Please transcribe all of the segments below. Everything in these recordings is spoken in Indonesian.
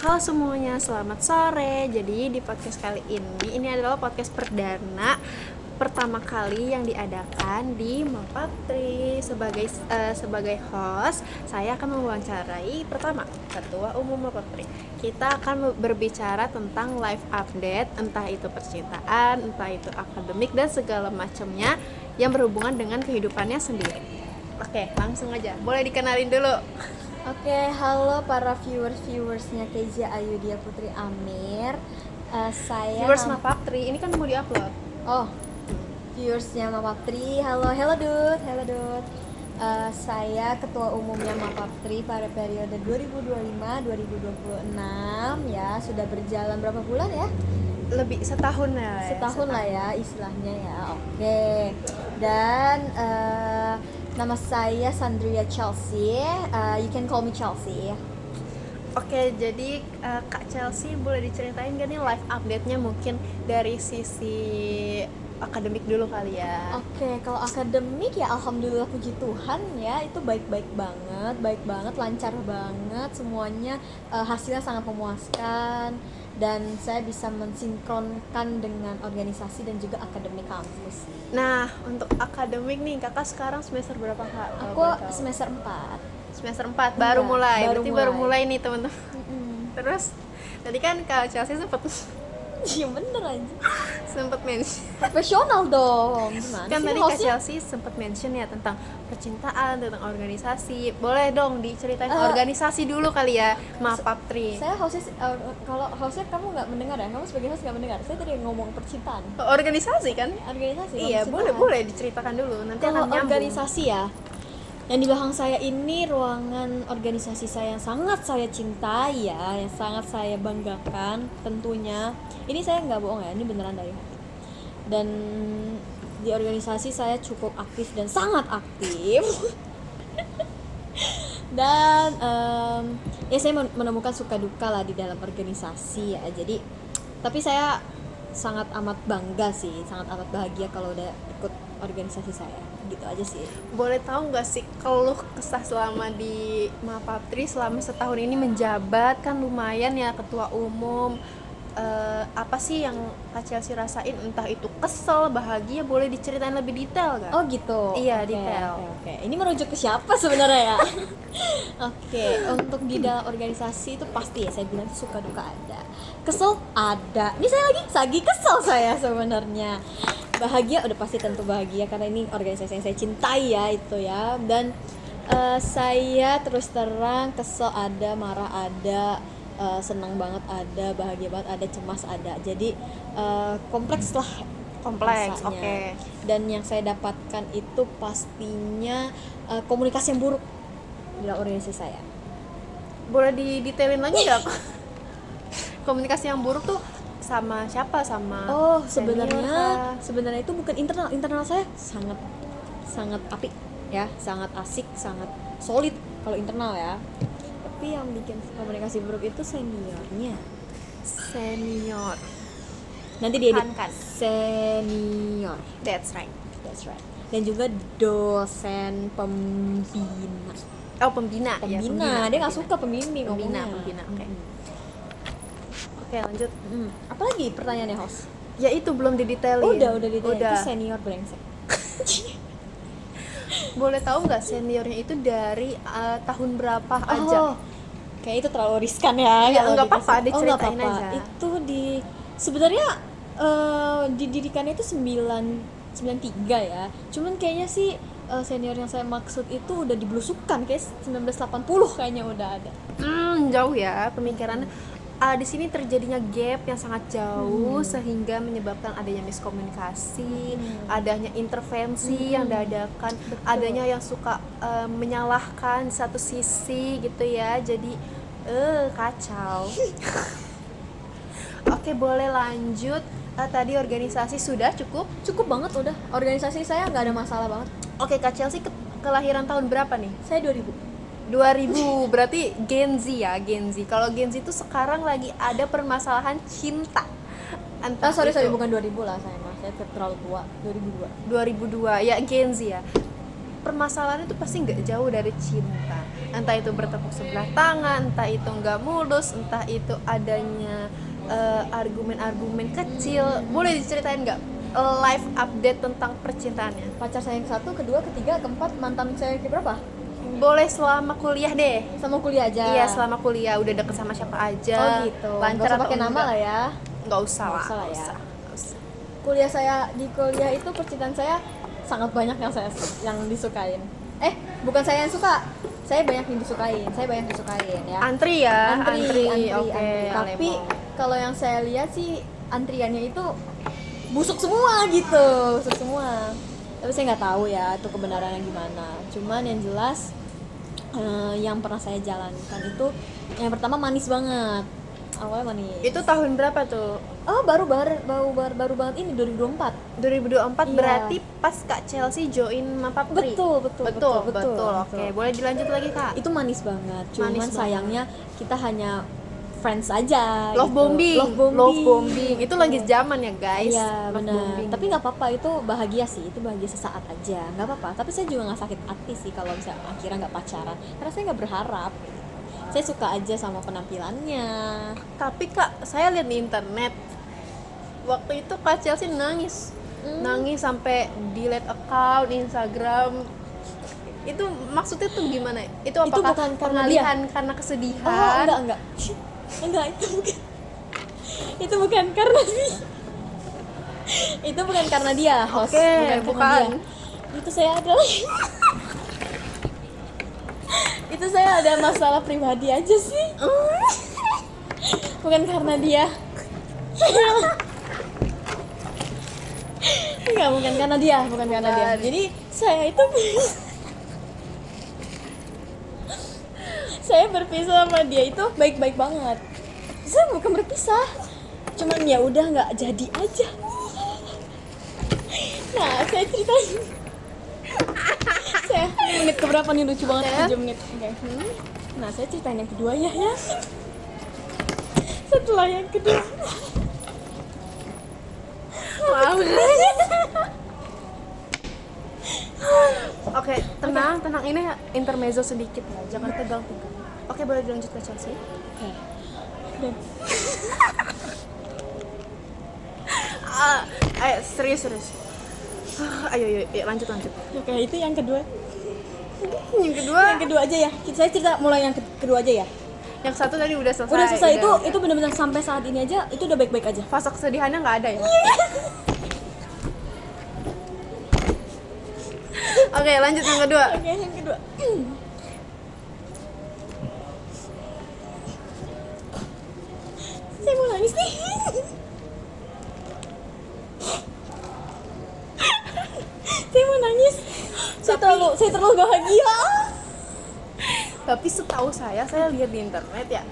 Halo semuanya, selamat sore. Jadi di podcast kali ini adalah podcast perdana pertama kali yang diadakan di Mapatri. Sebagai host, saya akan mewawancarai pertama Ketua Umum Mapatri. Kita akan berbicara tentang life update, entah itu percintaan, entah itu akademik dan segala macamnya yang berhubungan dengan kehidupannya sendiri. Oke, langsung aja. Boleh dikenalin dulu. Oke, halo para viewersnya Keja Ayudia Putri Amir. Saya Viewers Mapatri, ini kan mau diupload. Oh, viewersnya Mapaptri. Hello Dut. Saya ketua umumnya Mapaptri pada periode 2025-2026 ya. Sudah berjalan berapa bulan ya? Lebih setahun ya. Setahun lah ya istilahnya ya. Oke. Dan nama saya Sandria Chelsea. You can call me Chelsea. Oke, jadi Kak Chelsea boleh diceritain gak nih live update-nya mungkin dari sisi akademik dulu kali ya. Oke, kalau akademik ya alhamdulillah puji Tuhan ya, itu baik banget, lancar banget semuanya, hasilnya sangat memuaskan dan saya bisa mensinkronkan dengan organisasi dan juga akademik kampus. Nah, untuk akademik nih, Kakak sekarang semester berapa, Kak? Aku semester 4. Semester 4 baru mulai. Baru mulai nih, teman-teman. Terus tadi kan Kak Chelsea Iya bener aja. sempat mention. Profesional dong. Gimana Kan sih tadi Kak hostnya? Chelsea sempat mention ya tentang percintaan, tentang organisasi. Boleh dong diceritain organisasi dulu kali ya, Mapaptri. Saya hostnya, kalau hostnya kamu nggak mendengar ya? Kamu sebagai host nggak mendengar? Saya tadi ngomong percintaan. Organisasi kan? Organisasi. Iya, percintaan. boleh diceritakan dulu. Nanti Kalau akan nyambung. organisasi ya, yang di belakang saya ini ruangan organisasi saya yang sangat saya cintai ya, yang sangat saya banggakan tentunya. Ini saya nggak bohong ya, ini beneran dari hati. Dan di organisasi saya cukup aktif dan sangat aktif. Dan ya saya menemukan suka duka lah di dalam organisasi ya. Jadi tapi saya sangat amat bangga sih, sangat amat bahagia kalau udah ikut organisasi saya. Gitu aja sih. Boleh tahu nggak sih keluh kesah selama di Mapaptri selama setahun ini menjabat, kan lumayan ya ketua umum. Apa sih yang Kak Chelsea rasain, entah itu kesel, bahagia, boleh diceritain lebih detail nggak? Oh gitu. Iya, Oke, detail. Oke. Ini merujuk ke siapa sebenarnya ya? Oke, untuk di dalam organisasi itu pasti ya saya bilang suka duka ada. Kesel ada. Ini saya lagi kesel saya sebenarnya. Bahagia udah pasti tentu bahagia karena ini organisasi yang saya cintai ya itu ya. Dan saya terus terang kesel ada, marah ada, senang banget ada, bahagia banget ada, cemas ada. Jadi kompleks lah. Kompleks, rasanya. oke. Dan yang saya dapatkan itu pastinya komunikasi yang buruk di dalam organisasi saya. Boleh didetailin lagi nggak? Komunikasi yang buruk tuh sama siapa? Sama senior kah? sebenarnya itu bukan internal saya sangat apik ya, sangat asik, sangat solid kalau internal ya. Tapi yang bikin komunikasi buruk itu seniornya. Senior. Nanti dia Kan. senior. That's right. Dan juga dosen pembina. Oh, pembina. Ya, Dia nggak suka pembimbing Pembina. ngomongnya. Oke. Oke, lanjut. Apalagi pertanyaannya host? Ya itu belum didetailin. Udah itu senior brengsek. Boleh tahu nggak seniornya itu dari tahun berapa aja? Kayak itu terlalu riskan ya. Ya, kalau nggak apa-apa, dikasih. diceritain Nggak apa-apa. aja. Itu sebenarnya dididikannya itu 93 ya. Cuman kayaknya sih senior yang saya maksud itu udah diblusukan, kayak 1980 kayaknya udah ada. Jauh ya pemikirannya. Di sini terjadinya gap yang sangat jauh sehingga menyebabkan adanya miskomunikasi, adanya intervensi yang dadakan, adanya yang suka menyalahkan satu sisi gitu ya. Jadi kacau. Oke, boleh lanjut. Tadi organisasi sudah cukup Banget udah. Organisasi saya nggak ada masalah banget. Oke, Kak Chelsea kelahiran tahun berapa nih? Saya 2000. 2000, berarti Gen Z ya, Gen Z. Kalau Gen Z itu sekarang lagi ada permasalahan cinta. Sorry, bukan 2000 lah saya terlalu tua. 2002. 2002, ya Gen Z ya. permasalahan itu pasti nggak jauh dari cinta. Entah itu bertepuk sebelah tangan, entah itu nggak mulus, entah itu adanya argumen-argumen kecil. Boleh diceritain nggak live update tentang percintaannya? Pacar saya yang ke-1, kedua, ketiga, keempat, mantan saya yang keberapa? Boleh selama kuliah deh. Sama kuliah aja. Iya, selama kuliah udah deket sama siapa aja. Oh gitu. Lancar Nggak usah atau pakai nama enggak? lah ya. Nggak usah Nggak lah. usah lah nggak ya. usah, nggak usah. Kuliah saya, di kuliah itu percintaan saya sangat banyak yang disukain. Bukan saya yang suka. Saya banyak yang disukain ya. Antri ya, Antri. Oke, Tapi Alemo. kalau yang saya lihat sih antriannya itu busuk semua gitu, busuk semua. Tapi saya nggak tahu ya itu kebenarannya gimana. Cuman yang jelas yang pernah saya jalankan itu yang pertama manis banget. Awalnya manis. Itu tahun berapa tuh? Oh baru banget ini 2024. 2024 Iya. berarti pas Kak Chelsea join Mapapri. Betul. Oke, boleh dilanjut lagi Kak. Itu manis banget. Cuman Manis banget. sayangnya kita hanya friends aja. Love gitu. bombing. Itu Gitu. lagi zaman ya guys. Iya Love benar. bombing. Tapi nggak apa-apa, itu bahagia sih. Itu bahagia sesaat aja. Nggak apa-apa. Tapi saya juga nggak sakit hati sih kalau misalnya akhirnya nggak pacaran. Karena saya nggak berharap. Saya suka aja sama penampilannya. Tapi Kak, saya lihat di internet waktu itu Kak Chelsea nangis. Nangis sampai delete account Instagram. Itu maksudnya tuh gimana? Itu Itu apakah bukan karena pengalihan karena Oh kesedihan? enggak. Enggak, itu bukan. Itu bukan karena dia. Itu bukan karena dia, host. Oke, karena bukan. dia. Itu saya ada Itu saya ada masalah pribadi aja sih. Bukan karena dia. Enggak, bukan karena dia. Bukan. Jadi saya itu saya berpisah sama dia itu baik-baik banget. Saya bukan berpisah, cuman ya udah nggak jadi aja. Nah saya ceritain. Saya menit keberapa nih, lucu banget, Ya. 7 menit. Oke. Nah saya ceritain yang kedua ya. Setelah yang kedua. Wow. Oke, tenang. Ini intermezzo sedikit ya, jangan tegang. Oke, boleh dilanjut ke Chelsea. Oke. Dan Ayo, serius. Ayo, lanjut. oke, itu yang kedua. Yang kedua, Yang kedua aja ya. Saya cerita mulai yang kedua aja ya. yang satu tadi udah selesai. Udah selesai. Itu benar-benar sampai saat ini aja itu udah baik-baik aja. fase kesedihannya nggak ada ya. Oke, lanjut yang kedua. Oke, yang kedua. Saya mau nangis nih. Saya mau nangis. Saya terlalu bahagia. Tapi setahu saya lihat di internet ya.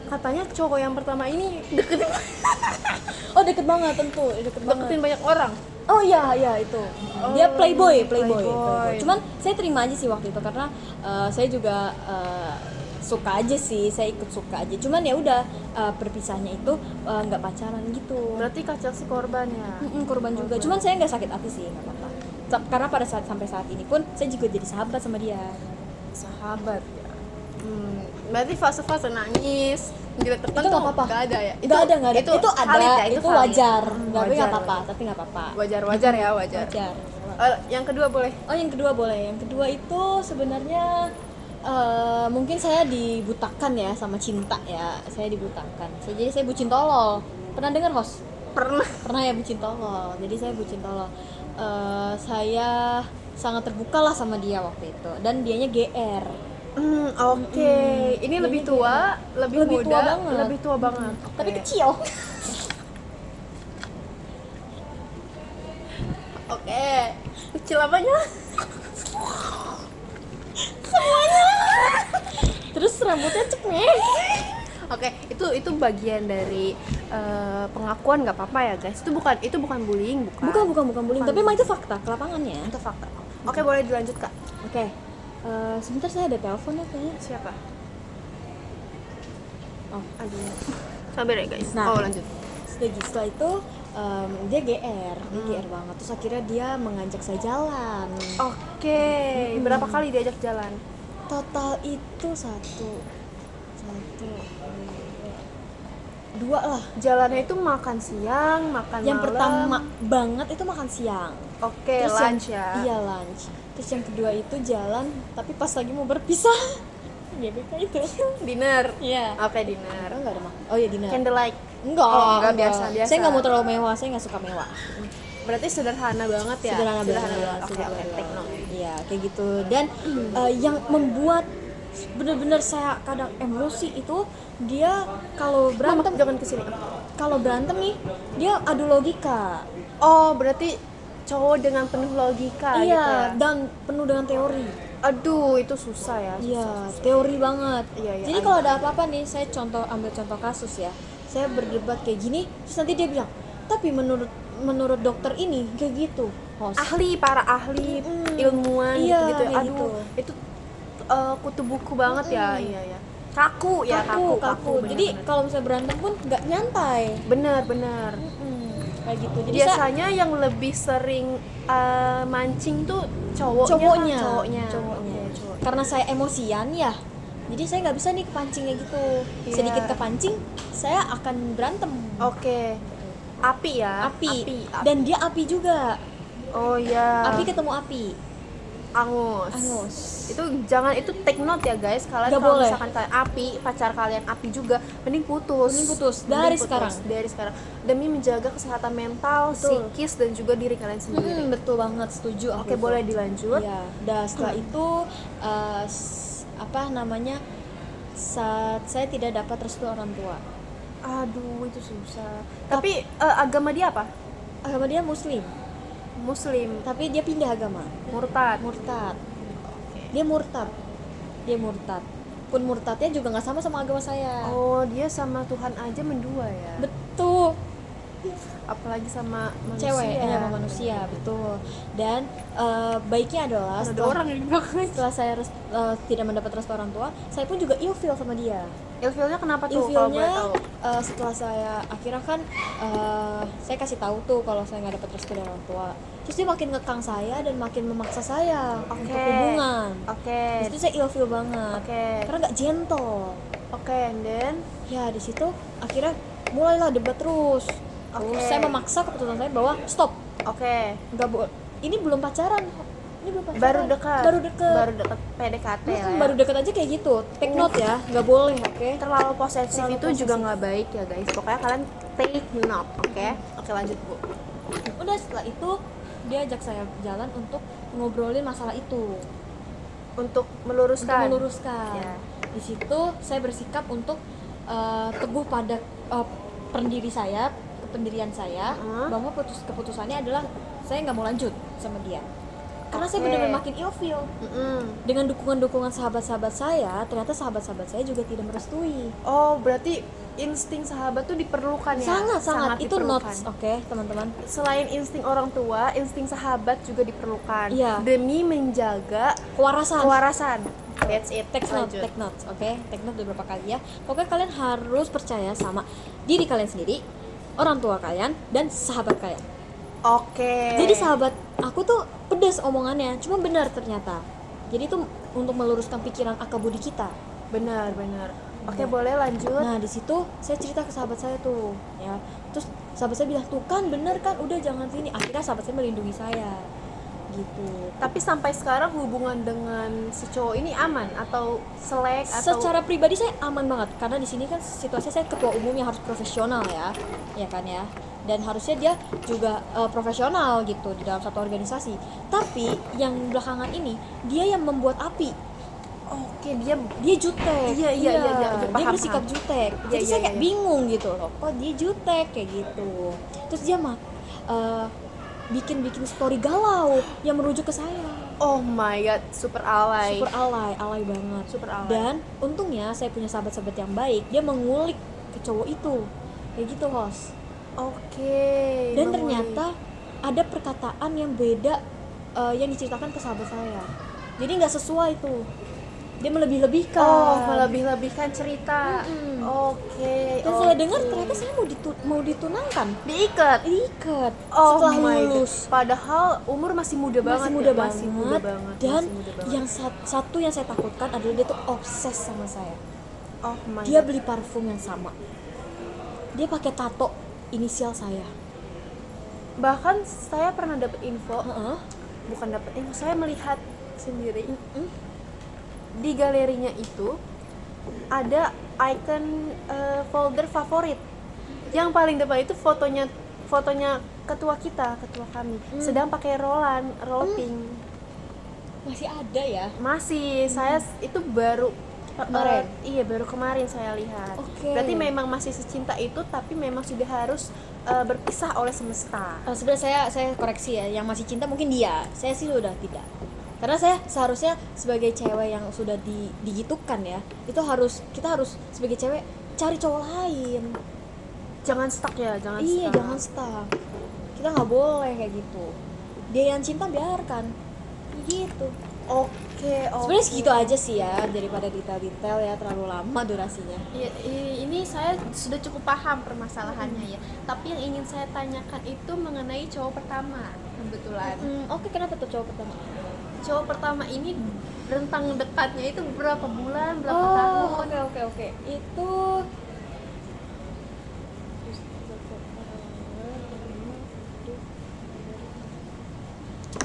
Katanya cowok yang pertama ini Oh, deket banget tentu, deket banget. deketin banyak orang. Oh iya itu. Dia playboy. Cuman saya terima aja sih waktu itu karena saya juga suka aja sih, saya ikut suka aja. Cuman ya udah berpisahnya itu nggak pacaran gitu. Berarti Kak Chelsea korban ya. Korban juga. Cuman saya nggak sakit hati sih, nggak apa-apa. Karena pada sampai saat ini pun saya juga jadi sahabat sama dia. Sahabat ya. Berarti fase-fase nangis, dilihat Itu tertentu nggak apa-apa. nggak ada ya? Nggak ada. Itu ada. valid ya, Itu valid. wajar. Tapi Wajar, nggak apa-apa. Tapi nggak apa-apa. Wajar ya, wajar. Wajar. Yang kedua boleh. Oh, yang kedua boleh. Yang kedua itu sebenarnya mungkin saya dibutakan ya sama cinta ya. Saya dibutakan. Jadi saya bucin tolol. Pernah dengar, host? Pernah ya, bucin tolol. Jadi saya bucin tolol. Saya sangat terbuka lah sama dia waktu itu. Dan dianya GR. Oke. Ini lebih tua, lebih Lebih tua muda, banget. lebih tua banget. Tapi Oke. kecil. Oke. Kecil apanya? Terus rambutnya cepet. Oke, itu bagian dari pengakuan, nggak apa-apa ya guys. Itu bukan bullying, Bukan bullying. Tapi emang itu fakta ke lapangannya. Itu fakta. Oke, boleh dilanjut Kak. Oke. Sebentar, saya ada telepon ya kayaknya. Siapa? Oh. Aduh. Sabar ya guys. Nah. Oh, lanjut. Setelah itu dia GR banget. Terus akhirnya dia mengajak saya jalan. Oke, berapa kali diajak jalan? Total itu dua lah. Jalannya itu makan siang, makan Yang malam. pertama banget itu makan siang. Oke, Terus lunch yang, ya. Iya, lunch. Terus yang kedua itu jalan, tapi pas lagi mau berpisah. GBK itu. Dinner. Iya. Oke, dinner. Enggak ada mah. Oh iya, dinner. Candlelight. Enggak, Oh, enggak, biasa. Saya nggak mau terlalu mewah, saya nggak suka mewah. Berarti sederhana banget ya. Sederhana banget. Oke, sederhana take banget. note. Iya, kayak gitu. Dan yang membuat benar-benar saya kadang emosi itu dia kalau berantem, Jangan kesini. nih dia adu logika. Oh, berarti cowok dengan penuh logika gitu Iya, ya. dan penuh dengan teori. Aduh, itu susah ya. Iya, teori banget. Iya, iya, Jadi ada. kalau ada apa-apa nih, saya ambil contoh kasus ya. Saya berdebat kayak gini, terus nanti dia bilang, tapi menurut dokter ini kayak gitu. Para ahli ilmuwan Iya, gitu. kayak Aduh, gitu. itu kutu buku banget ya. Iya ya. Kaku ya, kaku. bener, Jadi bener. kalau misalnya berantem pun nggak nyantai. benar. Kayak gitu. Jadi Biasanya yang lebih sering mancing tuh cowoknya. cowoknya. Oke, cowok. Karena saya emosian ya, jadi saya nggak bisa nih kepancingnya gitu. Iya. Sedikit kepancing, saya akan berantem. Oke. Api ya. Api. Dan dia api juga. Oh iya. Api ketemu api. Angus. Itu jangan, itu take note ya guys. Kalian Gak kalau boleh. misalkan kalian pacar kalian api juga, mending putus. Dari sekarang. Dari sekarang. Demi menjaga kesehatan mental, Betul. psikis dan juga diri kalian sendiri. Betul banget, setuju aku. Oke, tuh. boleh dilanjut. Iya. Dan setelah itu saat saya tidak dapat restu orang tua. Aduh, itu susah. Tapi agama dia apa? Agama dia Muslim, Muslim, tapi dia pindah agama. murtad. Dia murtad. Pun murtadnya juga nggak sama agama saya. Oh, dia sama Tuhan aja mendua ya. Betul. Apalagi sama manusia. Cewek sama manusia, betul. Dan baiknya adalah Ada orang yang di belakang. setelah saya tidak mendapat restu orang tua, saya pun juga ilfil sama dia. Ilfilnya kenapa tuh kalau boleh Ilfilnya tahu? setelah saya akhirnya kan saya kasih tahu tuh kalau saya nggak dapat restu dari orang tua, terus dia makin ngekang saya dan makin memaksa saya untuk hubungan. Oke. Di situ saya ilfil banget. Oke. Karena nggak gentle. Oke, and then Ya di situ akhirnya mulailah debat terus. Terus Oke. saya memaksa keputusan saya bahwa stop, oke. nggak boleh. Ini belum pacaran. Baru dekat. Baru dekat. PDKT lah ya. Baru dekat aja kayak gitu. Take note ya, nggak boleh, oke? Terlalu posesif Terlalu itu juga posesif. nggak baik ya guys. Pokoknya kalian take note, oke? Oke, lanjut Bu. Udah setelah itu dia ajak saya jalan untuk ngobrolin masalah itu, Untuk meluruskan. Ya. Di situ saya bersikap untuk teguh pada pendirian saya bahwa keputusannya adalah saya nggak mau lanjut sama dia. Karena saya Oke. benar-benar makin ilfil. Dengan dukungan sahabat-sahabat saya, ternyata sahabat-sahabat saya juga tidak merestui. Oh, berarti insting sahabat tuh diperlukan ya? Sangat itu diperlukan. notes, oke, teman-teman. Selain insting orang tua, insting sahabat juga diperlukan. Iya. Demi menjaga Kewarasan. That's it. Take notes, oke? Take note beberapa kali ya. Pokoknya kalian harus percaya sama diri kalian sendiri, orang tua kalian, dan sahabat kalian. Oke. Jadi sahabat aku tuh pedas omongannya, cuma benar ternyata. Jadi itu untuk meluruskan pikiran akabudi kita. benar. Oke, boleh lanjut. Nah di situ saya cerita ke sahabat saya tuh, ya. Terus sahabat saya bilang tuh kan bener kan, udah jangan sini. Akhirnya sahabat saya melindungi saya, gitu. Tapi sampai sekarang hubungan dengan si cowok ini aman atau selek atau Secara pribadi saya aman banget karena di sini kan situasi saya ketua umum yang harus profesional ya kan ya. Dan harusnya dia juga profesional gitu di dalam satu organisasi. Tapi yang belakangan ini dia yang membuat api. Oke, dia Jutek. Iya, Dia paham, bersikap paham. jutek. Iya, Jadi iya, saya kayak iya. bingung gitu loh. Kok dia jutek kayak gitu. Terus dia bikin story galau yang merujuk ke saya. Oh my god, super alay. Super alay banget. Super alay. Dan untungnya saya punya sahabat-sahabat yang baik, dia mengulik ke cowok itu. Kayak gitu, host. Oke. Dan mengulik. ternyata ada perkataan yang beda yang diceritakan ke sahabat saya. Jadi nggak sesuai tuh. Dia melebih-lebihkan. Oh, melebih-lebihkan cerita. Mm-mm. Oke. Dan Oh, saya saya dengar ternyata saya mau ditunangkan. Diikat. Diikat Oh setelah my lulus. God. Padahal umur masih muda banget. Masih muda ya? banget. Masih muda banget. Dan masih muda banget. yang satu yang saya takutkan adalah dia tuh obses sama saya. Oh my Dia God. beli parfum yang sama. Dia pakai tato inisial saya. Bahkan saya pernah dapat info, Heeh. bukan dapat info, saya melihat sendiri Mm-mm. di galerinya itu ada icon folder favorit. Yang paling depan itu fotonya ketua kami, sedang pakai roll pink. Masih ada ya? Masih, saya itu baru Kemarin? iya, baru kemarin saya lihat. Oke. Berarti memang masih secinta itu, tapi memang sudah harus berpisah oleh semesta. Sebenarnya saya koreksi ya, yang masih cinta mungkin dia. Saya sih udah tidak. Karena saya seharusnya sebagai cewek yang sudah digitukan ya, kita harus sebagai cewek cari cowok lain. Jangan stuck ya, jangan Iya, stuck. jangan stuck. Kita nggak boleh kayak gitu. Dia yang cinta biarkan. Gitu. Oke. Sebenarnya segitu aja sih ya, daripada detail-detail ya terlalu lama durasinya. Ini saya sudah cukup paham permasalahannya ya. Tapi yang ingin saya tanyakan itu mengenai cowok pertama kebetulan. Oke, kenapa tuh cowok pertama? Cowok pertama ini rentang dekatnya itu berapa bulan, berapa Oh, tahun? oke. Itu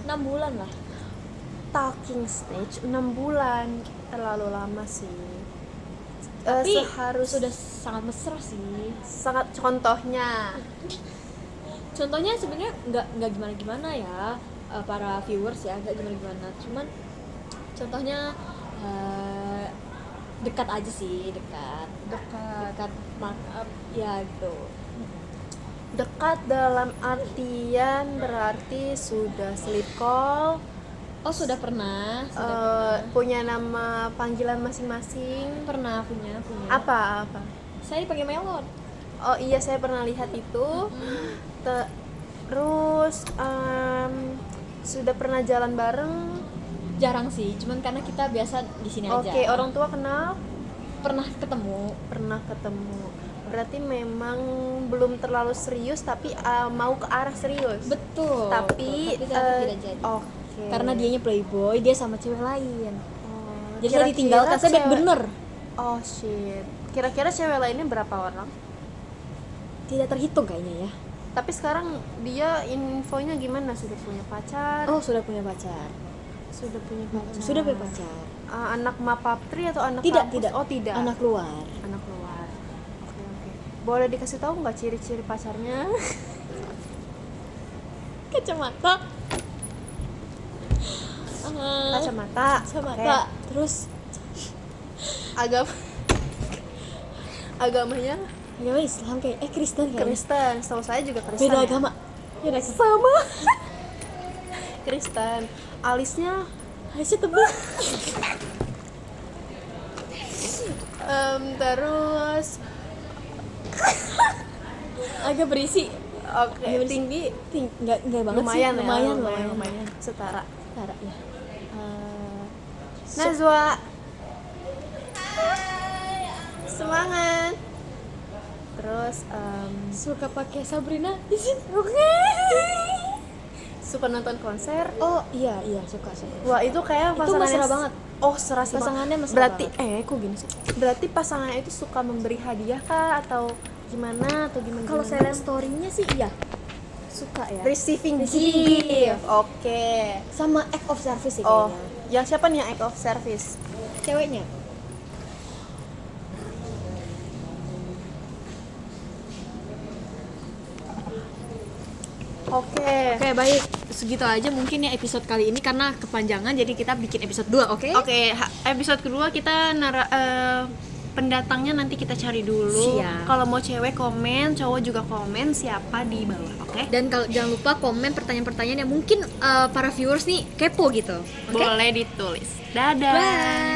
6 bulan lah. Talking stage 6 bulan, terlalu lama sih. Tapi Seharusnya sudah sangat mesra sih. sangat contohnya. Contohnya sebenarnya nggak gimana ya, para viewers ya, nggak gimana. Cuman contohnya dekat aja sih, dekat markup ya gitu. Dekat dalam artian berarti sudah sleep call, Oh, sudah pernah. punya nama panggilan masing-masing. Pernah punya. Apa? Saya dipanggil Melon. Oh iya, saya pernah lihat itu. Terus sudah pernah jalan bareng. Jarang sih, cuman karena kita biasa di sini aja. Oke, orang tua kenal, Pernah ketemu. Berarti memang belum terlalu serius, tapi mau ke arah serius. Betul. Tapi ternyata tidak jadi. Oke. Karena dianya playboy, dia sama cewek lain. Oh, Jadi saya ditinggalkan, saya bad bener. Oh shit. Kira-kira cewek lainnya berapa orang? Tidak terhitung kayaknya ya. Tapi sekarang dia infonya gimana? Sudah punya pacar? Oh, sudah punya pacar. Sudah punya pacar. Sudah punya pacar. Anak Mapaptri atau anak Tidak, kampus? tidak. Oh, tidak. Anak luar. Anak luar. Oke. Boleh dikasih tahu nggak ciri-ciri pacarnya? Kacamata. Kacamata. Kacamata. Terus agamanya agama Islam kayak Kristen kayaknya. Kristen. Setahu saya juga Kristen. Beda ya? agama. Beda agama. Sama. Kristen. Alisnya Aisyah tebal. terus Agak berisi. oke, Agak berisi. tinggi Enggak banget sih. lumayan Lumayan. setara. Setara ya. Najwa, semangat. Terus Suka pakai Sabrina di sini. suka nonton konser. Oh iya suka. Wah, itu kayak Itu pasangannya mesra banget. Oh, serasi Pasangannya mesra berarti banget. kok gini sih? Berarti pasangannya itu suka memberi hadiah kah atau gimana Kalau saya lihat story-nya sih iya. Suka ya. receiving Receiving gift. gift. Oke. Sama act of service sih Oh, kayaknya. yang siapa nih yang act of service? Ceweknya. Oke. Oke, baik. Segitu aja mungkin ya episode kali ini karena kepanjangan jadi kita bikin episode 2, oke? Oke, episode kedua kita pendatangnya nanti kita cari dulu. Siap. Kalau mau cewek komen, cowok juga komen siapa di bawah, oke? Dan kalau jangan lupa komen pertanyaan-pertanyaan yang mungkin para viewers nih kepo gitu. Oke? Boleh ditulis. Dadah. Bye.